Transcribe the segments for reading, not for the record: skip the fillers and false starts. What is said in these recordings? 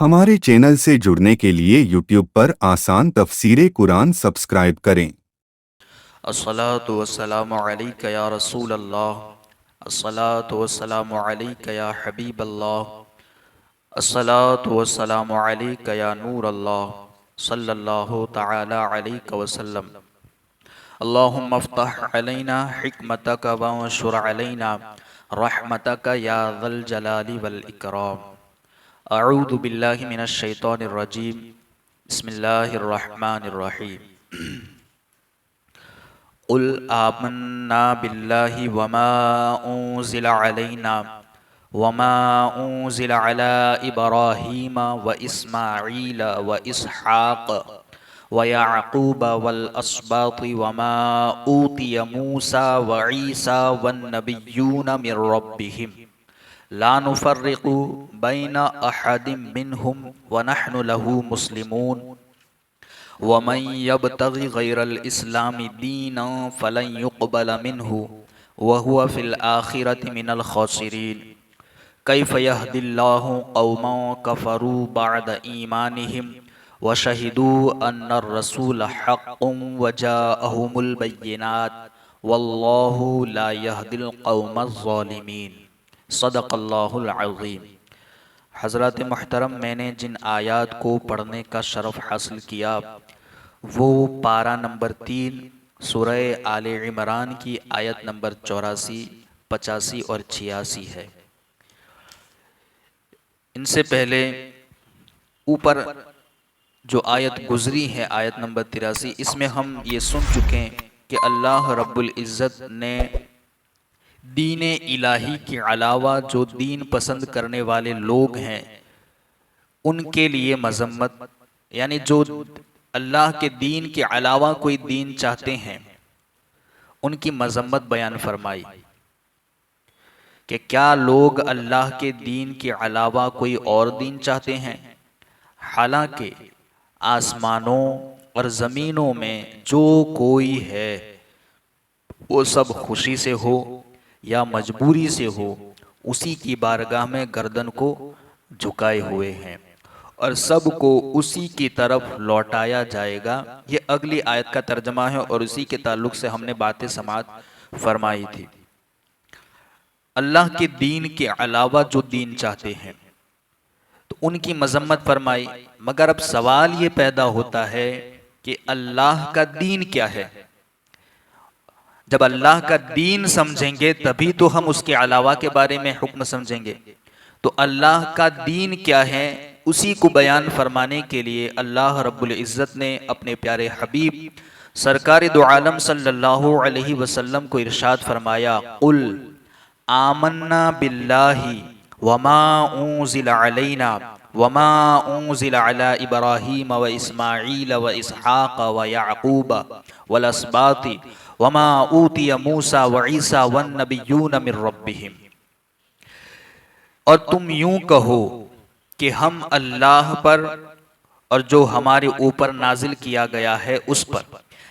ہمارے چینل سے جڑنے کے لیے یوٹیوب پر آسان تفسیر قرآن سبسکرائب کریں۔ الصلاة والسلام علیک یا رسول اللہ، الصلاة والسلام علیک یا حبیب اللہ، الصلاة والسلام علیک یا نور اللہ، صلی اللہ تعالی علیہ وسلم۔ اللہم افتح علینا حکمتک وانشر علینا رحمتک یا ذا الجلال والاکرام۔ اعوذ باللہ من الشیطان الرجیم، بسم اللہ الرحمن الرحیم۔ قل آمنا باللہ وما انزل علینا وما انزل علی ابراہیم واسماعیل واسحاق ویعقوب والاسباط وما اوتی موسیٰ وعیسیٰ والنبیون من ربهم لا نفرق بین احد منہم ونحن له مسلمون ومن یبتغ غیر الاسلام دینا فلن يقبل منہ وهو فی الآخرة من الخاسرین۔ کیف یہدی اللہ قوما کفروا بعد ایمانہم وشہدوا ان الرسول حق وجاءہم البینات واللہ لا یہدی القوم الظالمین۔ صدق اللہ العظیم۔ حضرات محترم، میں نے جن آیات کو پڑھنے کا شرف حاصل کیا وہ پارہ نمبر 3 سورہ آل عمران کی آیت نمبر 84، 85 اور 86 ہے۔ ان سے پہلے اوپر جو آیت گزری ہے آیت نمبر 83، اس میں ہم یہ سن چکے ہیں کہ اللہ رب العزت نے دین الہی کے علاوہ جو دین پسند کرنے والے لوگ ہیں ان کے لیے مذمت، یعنی جو اللہ کے دین کے علاوہ کوئی دین چاہتے ہیں ان کی مذمت بیان فرمائی کہ کیا لوگ اللہ کے دین کے علاوہ کوئی اور دین چاہتے ہیں، حالانکہ آسمانوں اور زمینوں میں جو کوئی ہے وہ سب خوشی سے ہو یا مجبوری سے ہو اسی کی بارگاہ میں گردن کو جھکائے ہوئے ہیں اور سب کو اسی کی طرف لوٹایا جائے گا۔ یہ اگلی آیت کا ترجمہ ہے اور اسی کے تعلق سے ہم نے باتیں سماعت فرمائی تھی۔ اللہ کے دین کے علاوہ جو دین چاہتے ہیں تو ان کی مذمت فرمائی، مگر اب سوال یہ پیدا ہوتا ہے کہ اللہ کا دین کیا ہے؟ جب اللہ کا دین سمجھیں گے تبھی تو ہم اس کے علاوہ کے بارے میں حکم سمجھیں گے۔ تو اللہ کا دین کیا ہے اسی کو بیان فرمانے کے لیے اللہ رب العزت نے اپنے پیارے حبیب سرکار دو عالم صلی اللہ علیہ وسلم کو ارشاد فرمایا، قل آمنا باللہ وما انزل علینا وما انزل علی ابراہیم واسماعیل واسحاق ویعقوب والاسباط وما اوتی موسیٰ وعیسیٰ والنبیون من ربهم۔ اور تم یوں کہو کہ ہم اللہ پر اور جو ہمارے اوپر نازل کیا گیا ہے اس پر،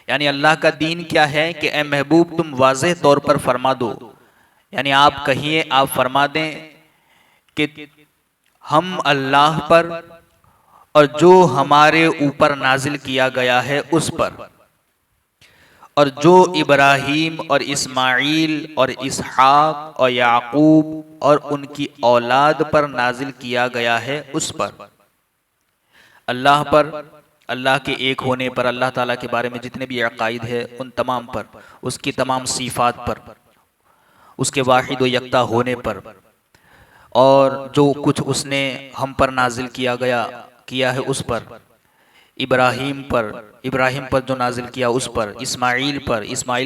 یعنی اللہ کا دین کیا ہے کہ اے محبوب تم واضح طور پر فرما دو، یعنی آپ کہیے، آپ فرما دیں کہ ہم اللہ پر اور جو ہمارے اوپر نازل کیا گیا ہے اس پر، اور جو ابراہیم اور اسماعیل اور اسحاق اور یعقوب اور ان کی اولاد پر نازل کیا گیا ہے اس پر، اللہ پر، اللہ کے ایک ہونے پر، اللہ تعالیٰ کے بارے میں جتنے بھی عقائد ہے ان تمام پر، اس کی تمام صفات پر، اس کے واحد و یکتا ہونے پر، اور جو کچھ اس نے ہم پر نازل کیا ہے اس پر، ابراہیم پر جو نازل کیا اس پر، اسماعیل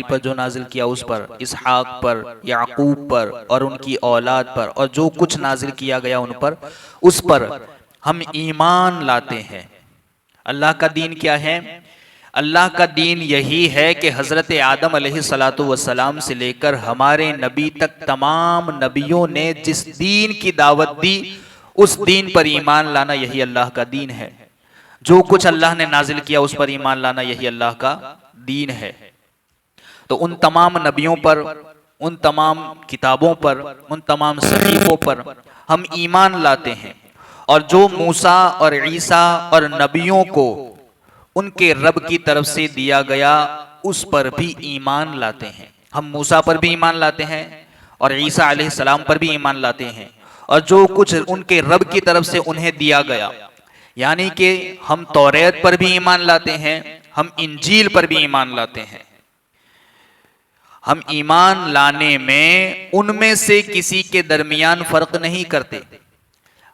پر جو نازل کیا اس پر، اسحاق پر، یعقوب پر اور ان کی اولاد پر، اور جو کچھ نازل کیا گیا ان پر، اس پر ہم ایمان لاتے ہیں۔ اللہ کا دین کیا ہے؟ اللہ کا دین یہی ہے کہ حضرت آدم علیہ السلام سے لے کر ہمارے نبی تک تمام نبیوں نے جس دین کی دعوت دی اس دین پر ایمان لانا یہی اللہ کا دین ہے۔ جو کچھ اللہ نے نازل کیا اس پر ایمان لانا یہی اللہ کا دین ہے۔ تو ان تمام نبیوں پر، ان تمام کتابوں پر، ان تمام صحیفوں پر ہم ایمان لاتے ہیں، اور جو موسیٰ اور عیسیٰ اور نبیوں کو ان کے رب کی طرف سے دیا گیا اس پر بھی ایمان لاتے ہیں۔ ہم موسیٰ پر بھی ایمان لاتے ہیں اور عیسیٰ علیہ السلام پر بھی ایمان لاتے ہیں، اور جو کچھ ان کے رب کی طرف سے انہیں دیا گیا، یعنی کہ ہم توریت پر بھی ایمان لاتے ہیں، ہم انجیل پر بھی ایمان لاتے ہیں۔ ہم ایمان لانے میں ان میں سے کسی کے درمیان فرق نہیں کرتے۔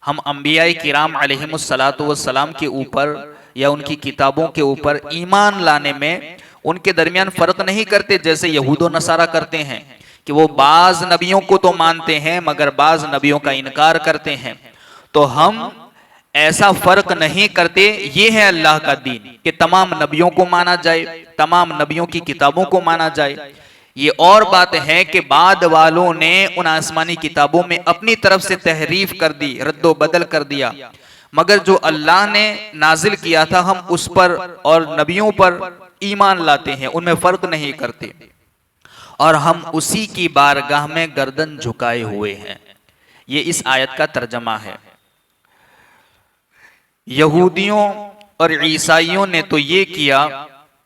ہم انبیاء کرام علیہم السلام کے اوپر یا ان کی کتابوں کے اوپر ایمان لانے میں ان کے درمیان فرق نہیں کرتے، جیسے یہود و نصارہ کرتے ہیں کہ وہ بعض نبیوں کو تو مانتے ہیں مگر بعض نبیوں کا انکار کرتے ہیں۔ تو ہم ایسا فرق نہیں کرتے۔ یہ ہے اللہ کا دین کہ تمام نبیوں کو مانا جائے، تمام نبیوں کی کتابوں کو مانا جائے۔ یہ اور بات ہے کہ بعد والوں نے ان آسمانی کتابوں میں اپنی طرف سے تحریف کر دی، رد و بدل کر دیا، مگر جو اللہ نے نازل کیا تھا ہم اس پر اور نبیوں پر ایمان لاتے ہیں، ان میں فرق نہیں کرتے، اور ہم اسی کی بارگاہ میں گردن جھکائے ہوئے ہیں۔ یہ اس آیت کا ترجمہ ہے۔ یہودیوں اور عیسائیوں نے تو یہ کیا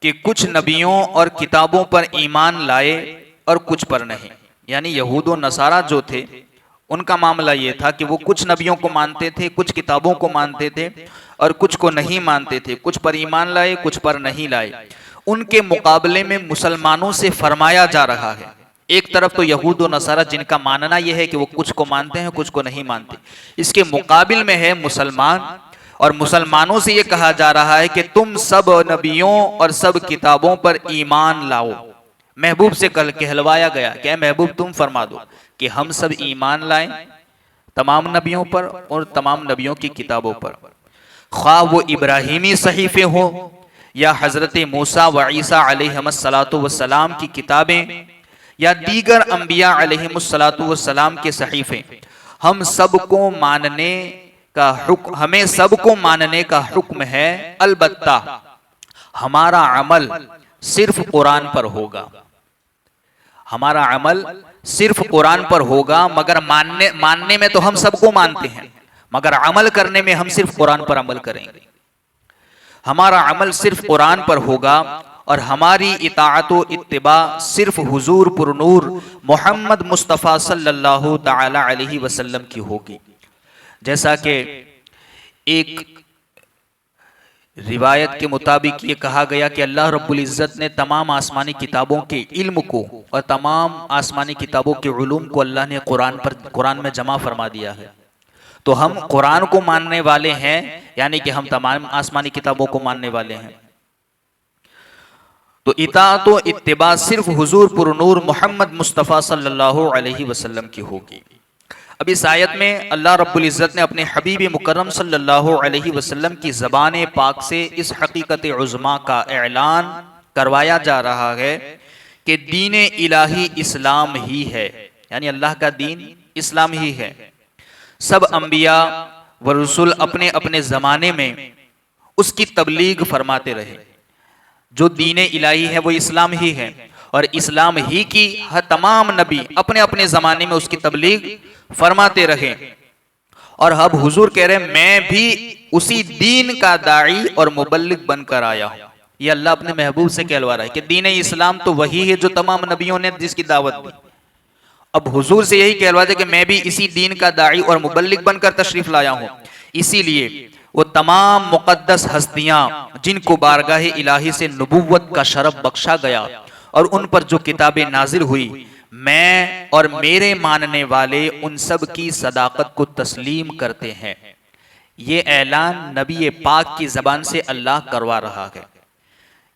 کہ کچھ نبیوں اور کتابوں پر ایمان لائے اور کچھ پر نہیں، یعنی یہود و نصارہ جو تھے ان کا معاملہ یہ تھا کہ وہ کچھ نبیوں کو مانتے تھے، کچھ کتابوں کو مانتے تھے اور کچھ کو نہیں مانتے تھے، کچھ پر ایمان لائے کچھ پر نہیں لائے۔ ان کے مقابلے میں مسلمانوں سے فرمایا جا رہا ہے، ایک طرف تو یہود و نصارہ جن کا ماننا یہ ہے کہ وہ کچھ کو مانتے ہیں کچھ کو نہیں مانتے، اس کے مقابل میں ہے مسلمان، اور مسلمانوں سے یہ کہا جا رہا ہے کہ تم سب نبیوں اور سب کتابوں پر ایمان لاؤ۔ محبوب سے کہلوایا گیا کہ اے محبوب تم فرما دو کہ ہم سب ایمان لائیں تمام نبیوں پر اور تمام نبیوں کی کتابوں پر، خواہ وہ ابراہیمی صحیفے ہوں یا حضرت موسیٰ و عیسیٰ علیہم السلام کی کتابیں یا دیگر انبیاء علیہم السلام کے صحیفے، ہم سب کو ماننے کا حکم، ہمیں سب کو ماننے کا حکم ہے، البتہ ہمارا عمل صرف قرآن پر ہوگا، ہمارا عمل صرف قرآن پر ہوگا، مگر ماننے میں تو ہم سب کو مانتے ہیں مگر عمل کرنے میں ہم صرف قرآن پر عمل کریں گے۔ ہمارا عمل صرف قرآن پر ہوگا اور ہماری اطاعت و اتباع صرف حضور پر نور محمد مصطفیٰ صلی اللہ تعالی علیہ وسلم کی ہوگی۔ جیسا کہ ایک روایت کے مطابق یہ کہا گیا کہ اللہ رب العزت نے تمام آسمانی کتابوں کے علم کو اور تمام آسمانی کتابوں کے علوم کو اللہ نے قرآن میں جمع فرما دیا ہے۔ تو ہم قرآن کو ماننے والے ہیں، یعنی کہ ہم تمام آسمانی کتابوں کو ماننے والے ہیں۔ تو اطاعت و اتباع صرف حضور پر نور محمد مصطفیٰ صلی اللہ علیہ وسلم کی ہوگی۔ اب اس آیت میں اللہ رب العزت نے اپنے حبیب مکرم صلی اللہ علیہ وسلم کی زبان پاک سے اس حقیقت عظمیٰ کا اعلان کروایا جا رہا ہے کہ دین الہی اسلام ہی ہے، یعنی اللہ کا دین اسلام ہی ہے۔ سب انبیاء و رسول اپنے اپنے زمانے میں اس کی تبلیغ فرماتے رہے۔ جو دین الہی ہے وہ اسلام ہی ہے، اور اسلام ہی کی تمام نبی اپنے اپنے زمانے میں اس کی تبلیغ فرماتے رہے۔ اور اب حضور کہہ رہے ہیں میں بھی اسی دین کا داعی اور مبلغ بن کر آیا ہوں۔ یہ اللہ اپنے محبوب سے کہلوا رہا ہے کہ دین اسلام تو وہی ہے جو تمام نبیوں نے جس کی دعوت دی۔ اب حضور سے یہی کہلوا دے کہ میں بھی اسی دین کا داعی اور مبلغ بن کر تشریف لایا ہوں۔ اسی لیے وہ تمام مقدس ہستیاں جن کو بارگاہ الہی سے نبوت کا شرف بخشا گیا اور ان پر جو کتابیں نازل ہوئی، میں اور میرے ماننے والے ان سب کی صداقت کو تسلیم کرتے ہیں۔ یہ اعلان نبی پاک کی زبان سے اللہ کروا رہا ہے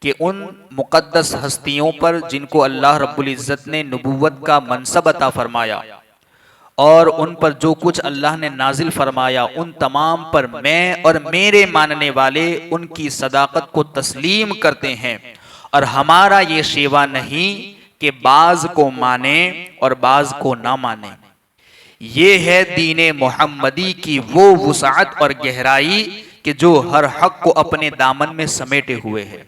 کہ ان مقدس ہستیوں پر جن کو اللہ رب العزت نے نبوت کا منصب عطا فرمایا اور ان پر جو کچھ اللہ نے نازل فرمایا، ان تمام پر میں اور میرے ماننے والے ان کی صداقت کو تسلیم کرتے ہیں، اور ہمارا یہ شیوا نہیں کہ بعض کو مانے اور بعض کو نہ مانے۔ یہ ہے دین محمدی کی وہ وسعت اور گہرائی کہ جو ہر حق کو اپنے دامن میں سمیٹے ہوئے ہے۔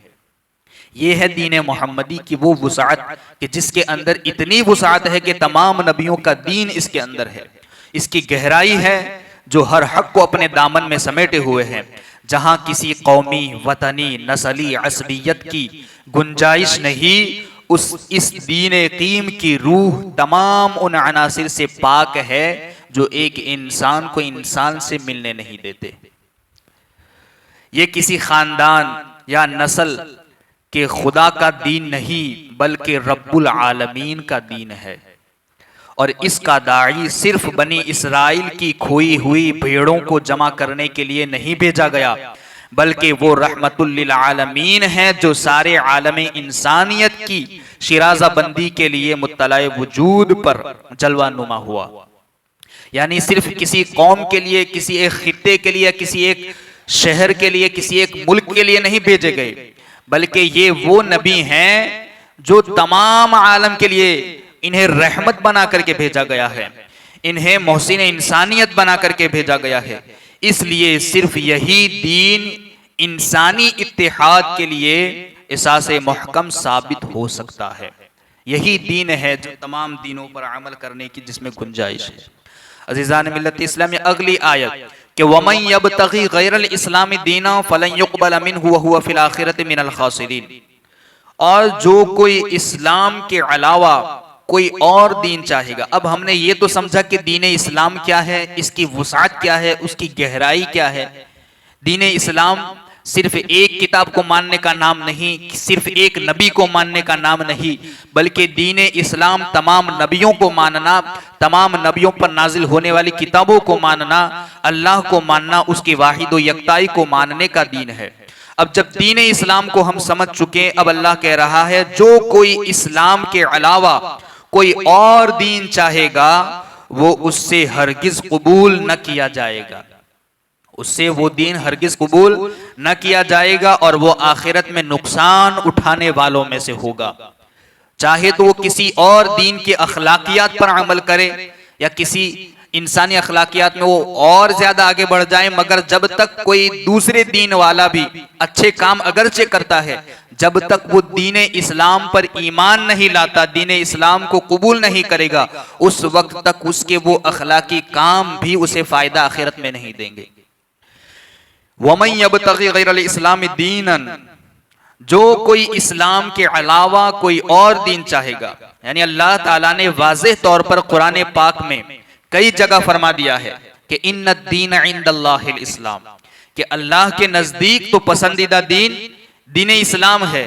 یہ ہے دین محمدی کی وہ وسعت کہ جس کے اندر اتنی وسعت ہے کہ تمام نبیوں کا دین اس کے اندر ہے، اس کی گہرائی ہے جو ہر حق کو اپنے دامن میں سمیٹے ہوئے ہیں، جہاں کسی قومی، وطنی، نسلی عصبیت کی گنجائش نہیں، اس دین قیم کی روح تمام ان عناصر سے پاک ہے جو ایک انسان کو انسان سے ملنے نہیں دیتے۔ یہ کسی خاندان یا نسل کے خدا کا دین نہیں بلکہ رب العالمین کا دین ہے، اور اس کا داعی صرف بنی اسرائیل کی کھوئی ہوئی بھیڑوں کو جمع کرنے کے لیے نہیں بھیجا گیا، بلکہ وہ رحمت للعالمین ہے جو سارے عالم انسانیت کی شیرازہ بندی کے لیے مطلع وجود پر جلوہ نما ہوا۔ یعنی صرف کسی قوم کے لیے، کسی ایک خطے کے لیے، کسی ایک شہر کے لیے، کسی ایک ملک کے لیے نہیں بھیجے گئے، بلکہ یہ وہ نبی ہیں جو تمام عالم کے لیے انہیں رحمت بنا کر کے بھیجا گیا ہے، انہیں محسن انسانیت بنا کر کے بھیجا گیا ہے۔ اس لیے صرف یہی دین انسانی اتحاد کے لیے اساس محکم ثابت ہو سکتا ہے۔ یہی دین ہے جو تمام دینوں پر عمل کرنے کی جس میں گنجائش ہے۔ عزیزان ملت اسلامی، اگلی آیت کہ وَمَن يَبْتَغِي غَيْرَ الْإِسْلَامِ دِينًا فَلَن يُقْبَلَ مِنْهُ وَهُوَ فِي الْآخِرَةِ مِنَ الْخَاسِرِينَ، اور جو کوئی اسلام کے علاوہ کوئی اور دین چاہے گا۔ اب ہم نے یہ تو سمجھا کہ دین اسلام کیا ہے، اس کی وسعت کیا ہے، اس کی گہرائی کیا ہے۔ دین اسلام صرف ایک کتاب کو ماننے کا نام نہیں، صرف ایک نبی کو ماننے کا نام نہیں، بلکہ دین اسلام تمام نبیوں کو ماننا، تمام نبیوں پر نازل ہونے والی کتابوں کو ماننا، اللہ کو ماننا، اس کی واحد و یکتائی کو ماننے کا دین ہے۔ اب جب دین اسلام کو ہم سمجھ چکے، اب اللہ کہہ رہا ہے جو کوئی اسلام کے علاوہ کوئی اور دین چاہے گا وہ اس سے ہرگز قبول نہ کیا جائے گا، اس سے وہ دین ہرگز قبول نہ کیا جائے گا، اور وہ آخرت میں نقصان اٹھانے والوں میں سے ہوگا۔ چاہے تو وہ کسی اور دین کے اخلاقیات پر عمل کرے یا کسی انسانی اخلاقیات میں وہ اور زیادہ آگے بڑھ جائیں، مگر جب تک کوئی دوسرے دین والا بھی اچھے کام اگرچہ کرتا ہے، جب تک وہ دین اسلام پر ایمان نہیں لاتا، دین اسلام کو قبول نہیں کرے گا، اس وقت تک اس کے وہ اخلاقی کام بھی اسے فائدہ آخرت میں نہیں دیں گے۔ وَمَن يَبْتَغِي غَيْرَ الْإِسْلَامِ دِينًا، جو کوئی اسلام کے علاوہ کوئی اور دین چاہے گا، یعنی اللہ تعالیٰ نے واضح طور پر قرآن پاک میں کئی جگہ فرما دیا ہے کہ ان الدین عند اللہ الاسلام، کہ اللہ کے نزدیک تو پسندیدہ دین دین اسلام ہے۔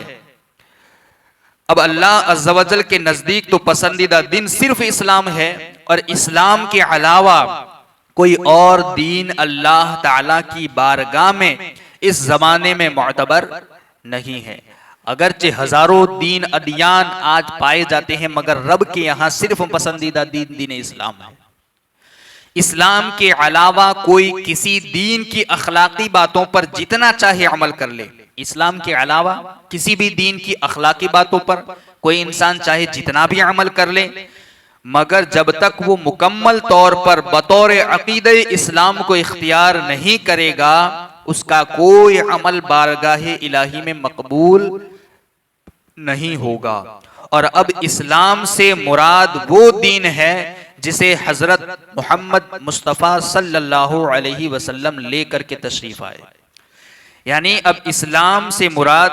اب اللہ عز و جل کے نزدیک تو پسندیدہ دین صرف اسلام ہے، اور اسلام کے علاوہ کوئی اور دین اللہ تعالی کی بارگاہ میں اس زمانے میں معتبر نہیں ہے۔ اگرچہ ہزاروں دین ادیان آج پائے جاتے ہیں، مگر رب کے یہاں صرف پسندیدہ دین دین اسلام ہے۔ اسلام کے علاوہ کوئی کسی دین کی اخلاقی باتوں پر جتنا چاہے عمل کر لے، اسلام کے علاوہ کسی بھی دین کی اخلاقی باتوں پر کوئی انسان چاہے جتنا بھی عمل کر لے، مگر جب تک وہ مکمل طور پر بطور عقیدہ اسلام کو اختیار نہیں کرے گا، اس کا کوئی عمل بارگاہ الہی میں مقبول نہیں ہوگا۔ اور اب اسلام سے مراد وہ دین ہے جسے حضرت محمد مصطفیٰ صلی اللہ علیہ وسلم لے کر کے تشریف آئے۔ یعنی اب اسلام سے مراد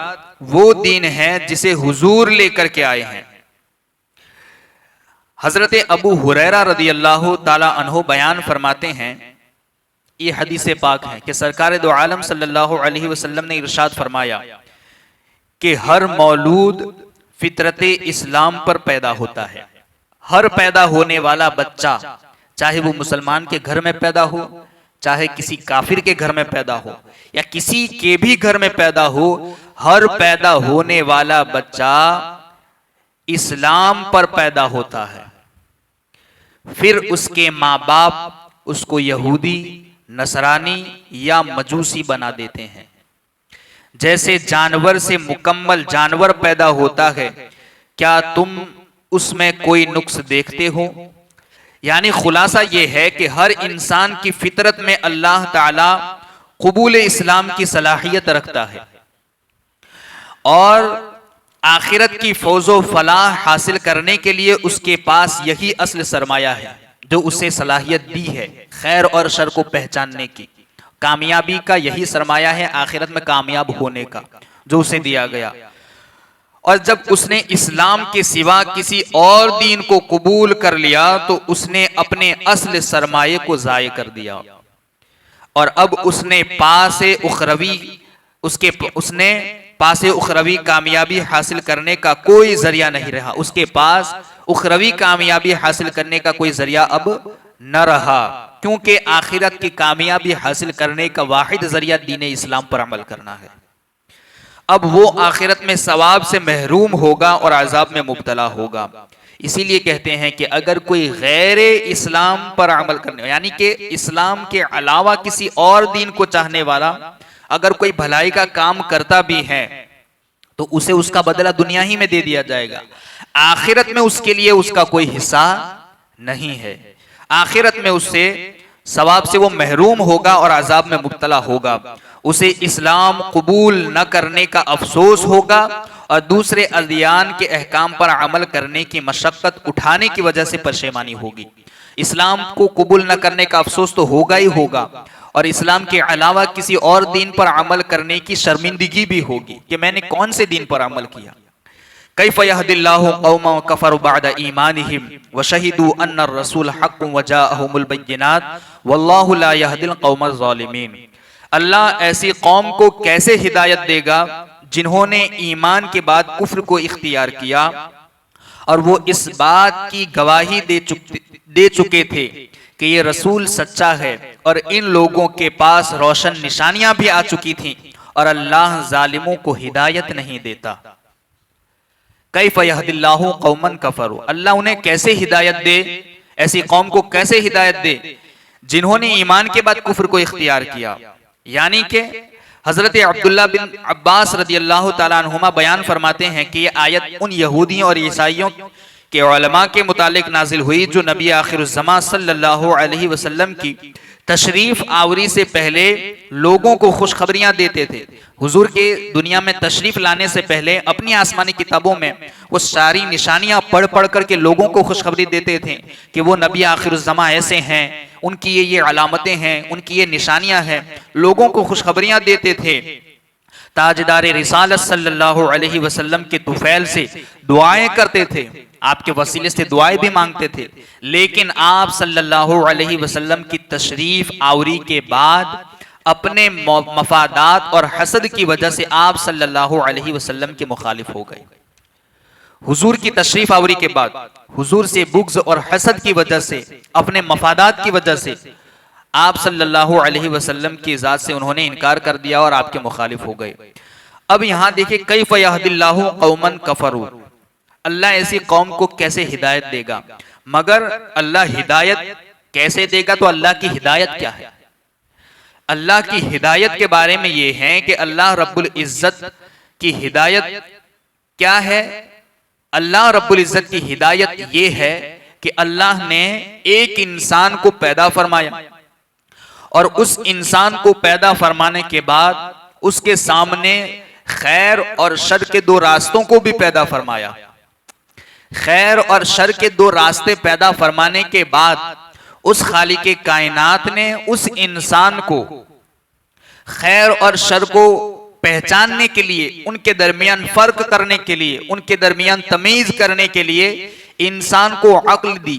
وہ دین ہے جسے حضور لے کر کے آئے ہیں۔ حضرت ابو ہریرہ رضی اللہ تعالی عنہ بیان فرماتے ہیں، یہ حدیث پاک ہے کہ سرکار دو عالم صلی اللہ علیہ وسلم نے ارشاد فرمایا کہ ہر مولود فطرت اسلام پر پیدا ہوتا ہے۔ ہر پیدا ہونے والا بچہ، چاہے وہ مسلمان کے گھر میں پیدا ہو، چاہے کسی کافر کے گھر میں پیدا ہو، یا کسی کے بھی گھر میں پیدا ہو، ہر پیدا ہونے والا بچہ اسلام پر پیدا ہوتا ہے۔ پھر اس کے ماں باپ اس کو یہودی، نصرانی یا مجوسی بنا دیتے ہیں۔ جیسے جانور سے مکمل جانور پیدا ہوتا ہے، کیا تم اس میں کوئی نقص دیکھتے ہو؟ یعنی خلاصہ یہ ہے کہ ہر انسان کی فطرت میں اللہ تعالی قبول اسلام کی صلاحیت رکھتا ہے، اور آخرت کی فوز و فلاح حاصل کرنے کے لیے اس کے پاس یہی اصل سرمایہ ہے جو اسے صلاحیت دی ہے خیر اور شر کو پہچاننے کی. کامیابی کا یہی سرمایہ ہے آخرت میں کامیاب ہونے کا جو اسے دیا گیا. اور جب اس نے اسلام کے سوا کسی اور دین کو قبول کر لیا تو اس نے اپنے اصل سرمایے کو ضائع کر دیا. اور اب اس نے پاس اخروی کامیابی حاصل کرنے کا کوئی ذریعہ نہیں رہا. اس کے پاس اخروی کامیابی حاصل کرنے کا کوئی ذریعہ اب نہ رہا، کیونکہ آخرت کی کامیابی حاصل کرنے کا واحد ذریعہ دین اسلام پر عمل کرنا ہے. اب وہ آخرت میں ثواب سے محروم ہوگا اور عذاب میں مبتلا ہوگا. اسی لیے کہتے ہیں کہ اگر کوئی غیر اسلام پر عمل کرنے یعنی کہ اسلام کے علاوہ کسی اور دین کو چاہنے والا اگر کوئی بھلائی کا کام کرتا بھی ہے تو اسے اس کا بدلہ دنیا ہی میں دے دیا جائے گا. آخرت میں اس کے لیے اس کا کوئی حصہ نہیں ہے. آخرت میں اس سے ثواب سے وہ محروم ہوگا اور عذاب میں مبتلا ہوگا. اسے اسلام قبول نہ کرنے کا افسوس ہوگا اور دوسرے ادیان کے احکام پر عمل کرنے کی مشقت اٹھانے کی وجہ سے پشیمانی ہوگی. اسلام کو قبول نہ کرنے کا افسوس تو ہوگا ہی ہوگا اور اسلام کے علاوہ کسی اور دین پر عمل کرنے کی شرمندگی بھی ہوگی کہ میں نے کون سے دین پر عمل کیا. کیف یہدی اللہ قوما کفروا بعد ایمانہم وشہدوا ان الرسول حق وجاءہم البینات واللہ لا یہدی القوم الظالمین. اللہ ایسی قوم کو کیسے ہدایت دے گا جنہوں نے ایمان کے بعد کفر کو اختیار کیا اور وہ اس بات کی گواہی دے چکے تھے کہ یہ رسول سچا ہے اور ان لوگوں کے پاس روشن نشانیاں بھی آ چکی تھیں اور اللہ ظالموں کو ہدایت نہیں دیتا. کیف یہدی اللہ قوما کفروا، اللہ انہیں کیسے ہدایت دے، ایسی قوم کو کیسے ہدایت دے جنہوں نے ایمان کے بعد کفر کو اختیار کیا. یعنی کہ حضرت عبداللہ بن عباس رضی اللہ تعالیٰ عنہما بیان فرماتے ہیں کہ یہ آیت ان یہودیوں اور عیسائیوں کے علماء کے متعلق نازل ہوئی جو نبی آخر الزمان صلی اللہ علیہ وسلم کی تشریف آوری سے پہلے لوگوں کو خوشخبریاں دیتے تھے. حضور کے دنیا میں تشریف لانے سے پہلے اپنی آسمانی کتابوں میں وہ ساری نشانیاں پڑھ کر کے لوگوں کو خوشخبری دیتے تھے کہ وہ نبی آخر الزمان ایسے ہیں، ان کی یہ علامتیں ہیں، ان کی یہ نشانیاں ہیں. لوگوں کو خوشخبریاں دیتے تھے. تاجدار رسالت صلی اللہ علیہ وسلم کے طفیل سے دعائیں کرتے تھے، آپ کے وسیلے سے دعائیں بھی مانگتے تھے. لیکن آپ صلی اللہ علیہ وسلم کی تشریف آوری کے بعد اپنے مفادات اور حسد کی وجہ سے آپ صلی اللہ علیہ وسلم کے مخالف ہو گئے. حضور کی تشریف آوری کے بعد حضور سے بغض اور حسد کی وجہ سے، اپنے مفادات کی وجہ سے آپ صلی اللہ علیہ وسلم کی ذات سے انہوں نے انکار کر دیا اور آپ کے مخالف ہو گئے. اب یہاں دیکھیں کیف یہدی اللہ قوما کفروا، اللہ ایسی قوم کو کیسے ہدایت دے گا. مگر اللہ ہدایت کیسے دے گا تو اللہ کی ہدایت کیا ہے؟ اللہ کی ہدایت کے بارے میں یہ ہے کہ اللہ رب العزت کی ہدایت کیا ہے. اللہ رب العزت کی ہدایت یہ ہے کہ اللہ نے ایک انسان کو پیدا فرمایا اور اس انسان کو پیدا فرمانے کے بعد اس کے سامنے خیر اور شر کے دو راستوں کو بھی پیدا فرمایا. خیر اور شر کے دو راستے پیدا فرمانے کے بعد اس خالق کائنات نے اس انسان کو خیر اور شر کو پہچاننے کے لیے، ان کے درمیان فرق کرنے کے لیے، ان کے درمیان تمیز کرنے کے لیے انسان کو عقل دی.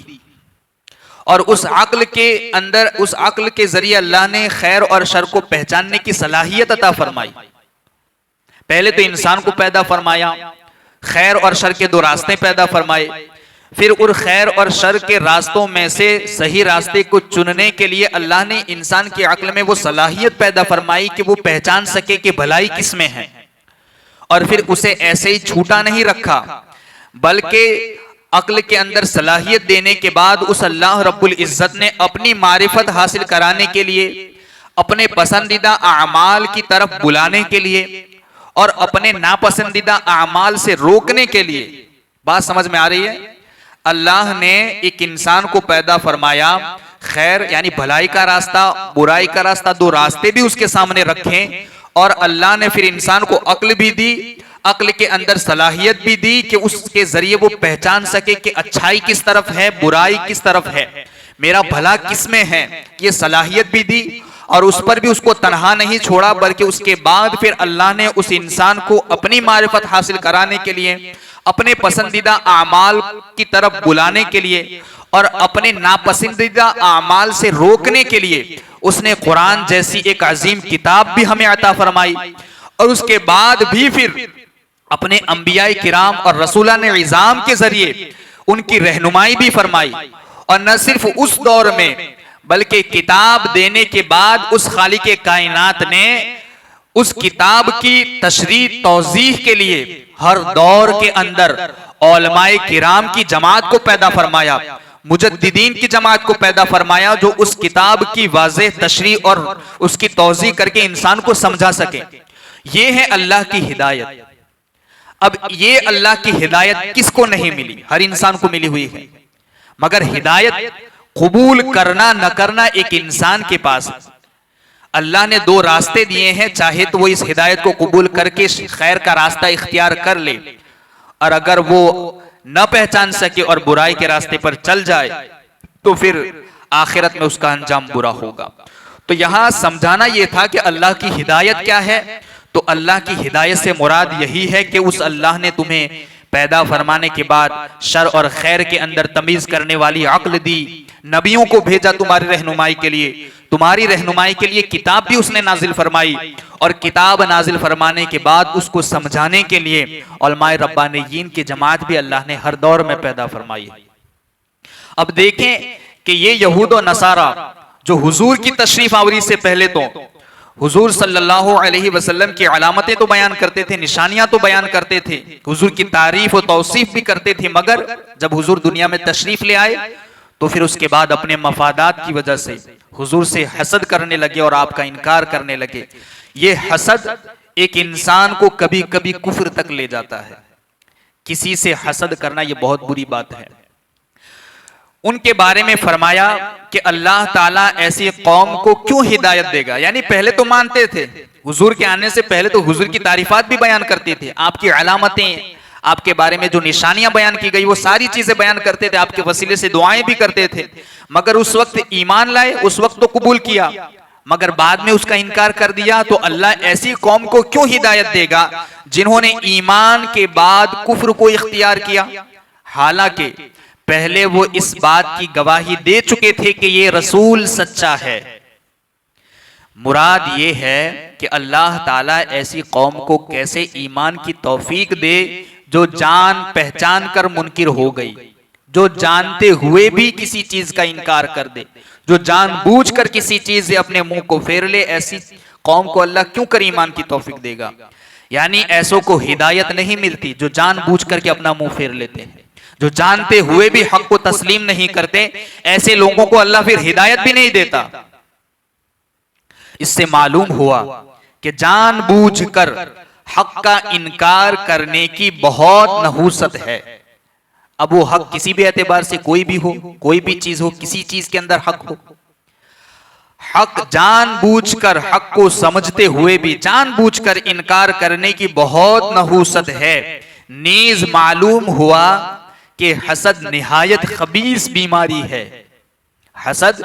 اور اس عقل کے اندر، اس عقل کے ذریعے اللہ نے خیر اور شر کو پہچاننے کی صلاحیت عطا فرمائی. پہلے تو انسان کو پیدا فرمایا، خیر اور شر کے دو راستے پیدا فرمائے، پھر ان خیر اور شر کے راستوں میں سے صحیح راستے کو چننے کے لیے اللہ نے انسان کی عقل میں وہ صلاحیت پیدا فرمائی کہ وہ پہچان سکے کہ بھلائی کس میں ہے. اور پھر اسے ایسے ہی چھوٹا نہیں رکھا بلکہ عقل کے اندر صلاحیت دینے کے بعد اس اللہ رب العزت نے اپنی معرفت حاصل کرانے کے لیے، اپنے پسندیدہ اعمال کی طرف بلانے کے لیے اور اپنے ناپسندیدہ اعمال سے روکنے کے لیے، بات سمجھ میں آ رہی ہے، اللہ نے ایک انسان کو پیدا فرمایا. خیر یعنی بھلائی کا راستہ، برائی کا راستہ، دو راستے بھی اس کے سامنے رکھیں اور اللہ نے پھر انسان کو عقل بھی دی، عقل کے اندر صلاحیت بھی دی کہ اس کے ذریعے وہ پہچان سکے کہ اچھائی کس طرف ہے، برائی کس طرف ہے. میرا بھلا کس میں ہے، یہ صلاحیت بھی دی اور اس پر بھی اس کو تنہا نہیں چھوڑا، بلکہ اس کے بعد پھر اللہ نے اس انسان کو اپنی معرفت حاصل کرانے کے لیے، اپنے پسندیدہ اعمال کی طرف بلانے کے لیے اور اپنے ناپسندیدہ اعمال سے روکنے کے لیے اس نے قرآن جیسی ایک عظیم کتاب بھی ہمیں عطا فرمائی، اور اس کے بعد بھی پھر اپنے انبیاء کرام اور رسولان عظام کے ذریعے ان کی رہنمائی بھی فرمائی۔ اور نہ صرف اس دور میں بلکہ کتاب دینے کے بعد اس خالق کائنات نے اس کتاب کی تشریح توضیح کے لیے ہر دور کے اندر علماء کرام کی جماعت کو پیدا فرمایا، مجددین کی جماعت کو پیدا فرمایا، جو اس کتاب کی واضح تشریح اور اس کی توضیح کر کے انسان کو سمجھا سکے۔ یہ ہے اللہ کی ہدایت۔ اب یہ اللہ کی ہدایت کس کو نہیں ملی؟ ہر انسان کو ملی ہوئی ہے، مگر ہدایت قبول کرنا نہ کرنا ایک انسان کے پاس ہے۔ اللہ نے دو راستے دیے ہیں، چاہے تو وہ اس ہدایت کو قبول کر کے خیر کا راستہ اختیار کر لے، اور اگر وہ نہ پہچان سکے اور برائی کے راستے پر چل جائے تو پھر آخرت میں اس کا انجام برا ہوگا۔ تو یہاں سمجھانا یہ تھا کہ اللہ کی ہدایت کیا ہے۔ تو اللہ کی ہدایت سے مراد یہی ہے کہ اس اللہ نے تمہیں پیدا فرمانے کے بعد شر اور خیر کے اندر تمیز کرنے والی عقل دی، نبیوں کو بھیجا تمہاری رہنمائی کے لیے، تمہاری رہنمائی کے لیے کتاب بھی اس نے نازل فرمائی، اور کتاب نازل فرمانے کے بعد اس کو سمجھانے کے لیے علماء ربانیین کی جماعت بھی اللہ نے ہر دور میں پیدا فرمائی۔ اب دیکھیں کہ یہ یہود و نصارہ جو حضور کی تشریف آوری سے پہلے تو حضور صلی اللہ علیہ وسلم کی علامتیں تو بیان کرتے تھے، نشانیاں تو بیان کرتے تھے، حضور کی تعریف و توصیف بھی کرتے تھے، مگر جب حضور دنیا میں تشریف لے آئے تو پھر اس کے بعد اپنے مفادات کی وجہ سے حضور سے حسد کرنے لگے اور آپ کا انکار کرنے لگے۔ یہ حسد ایک انسان کو کبھی کبھی کفر تک لے جاتا ہے۔ کسی سے حسد کرنا یہ بہت بری بات ہے۔ ان کے بارے میں فرمایا کہ اللہ تعالیٰ ایسی قوم کو کیوں ہدایت دے گا؟ یعنی پہلے تو مانتے تھے، حضور کے آنے سے پہلے تو حضور کی تعریفات بھی بیان کرتے تھے، آپ کی علامتیں، آپ کے بارے میں جو نشانیاں بیان کی گئی وہ ساری چیزیں بیان کرتے تھے، آپ کے وسیلے سے دعائیں بھی کرتے تھے، مگر اس وقت ایمان لائے، اس وقت تو قبول کیا، مگر بعد میں اس کا انکار کر دیا۔ تو اللہ ایسی قوم کو کیوں ہدایت دے گا جنہوں نے ایمان کے بعد کفر کو اختیار کیا، حالانکہ پہلے وہ اس بات کی گواہی دے چکے تھے کہ یہ رسول سچا ہے۔ مراد یہ ہے کہ اللہ تعالیٰ ایسی قوم کو کیسے ایمان کی توفیق دے جو جان پہچان کر منکر ہو گئی، جو جانتے ہوئے بھی کسی چیز کا انکار کر دے، جو جان بوجھ کر کسی چیز سے اپنے منہ کو پھیر لے، ایسی قوم کو اللہ کیوں کر ایمان کی توفیق دے گا؟ یعنی ایسوں کو ہدایت نہیں ملتی جو جان بوجھ کر کے اپنا منہ پھیر لیتے ہیں، جو جانتے ہوئے بھی حق کو تسلیم نہیں کرتے، ایسے لوگوں کو اللہ پھر ہدایت بھی نہیں دیتا۔ اس سے معلوم ہوا کہ جان بوجھ کر حق کا انکار کرنے کی بہت نحوست ہے۔ اب وہ حق کسی بھی اعتبار سے کوئی بھی ہو، کوئی بھی چیز ہو، کسی چیز کے اندر حق ہو، حق جان بوجھ کر حق کو سمجھتے ہوئے بھی جان بوجھ کر انکار کرنے کی بہت نحوست ہے۔ نیز معلوم ہوا کہ حسد نہایت خبیث بیماری ہے۔ حسد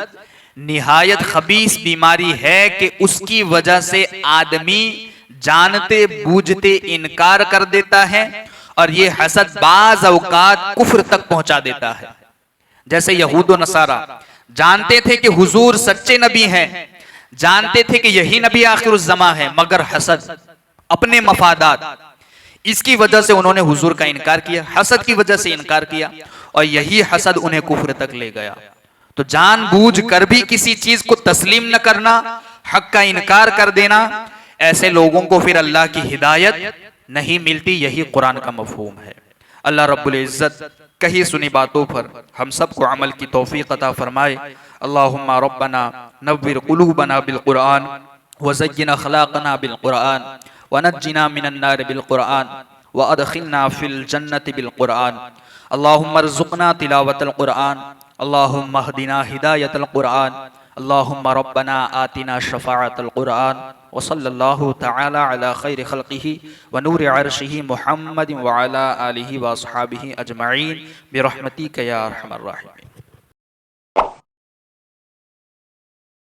نہایت خبیث بیماری ہے کہ اس کی وجہ سے آدمی جانتے بوجھتے انکار کر دیتا ہے، اور یہ حسد بعض اوقات کفر تک پہنچا دیتا ہے۔ جیسے یہود و نصارہ جانتے تھے کہ حضور سچے نبی ہیں، جانتے تھے کہ یہی نبی آخر الزمان ہے، مگر حسد، اپنے مفادات، اس کی وجہ سے انہوں نے حضور کا انکار کیا، حسد کی وجہ سے انکار کیا، اور یہی حسد انہیں کفر تک لے گیا۔ تو جان بوجھ کر بھی کسی چیز کو تسلیم نہ کرنا، حق کا انکار کر دینا، ایسے لوگوں کو پھر اللہ کی ہدایت نہیں ملتی۔ یہی قرآن کا مفہوم ہے۔ اللہ رب العزت کہی سنی باتوں پر ہم سب کو عمل کی توفیق عطا فرمائے۔ اللہم ربنا نور قلوبنا بالقرآن وزین اخلاقنا بالقرآن ونجنا من النار بالقرآن وادخلنا فی الجنة بالقرآن۔ اللہم ارزقنا تلاوت القرآن، اللہم اہدنا ہدایت القرآن، اللہم ربنا آتنا شفاعت القرآن، وصلی اللہ تعالی علی خیر خلقہ ونور عرشہ محمد وعلی آلہ واصحابہ اجمعین برحمتک یا ارحم الراحمین۔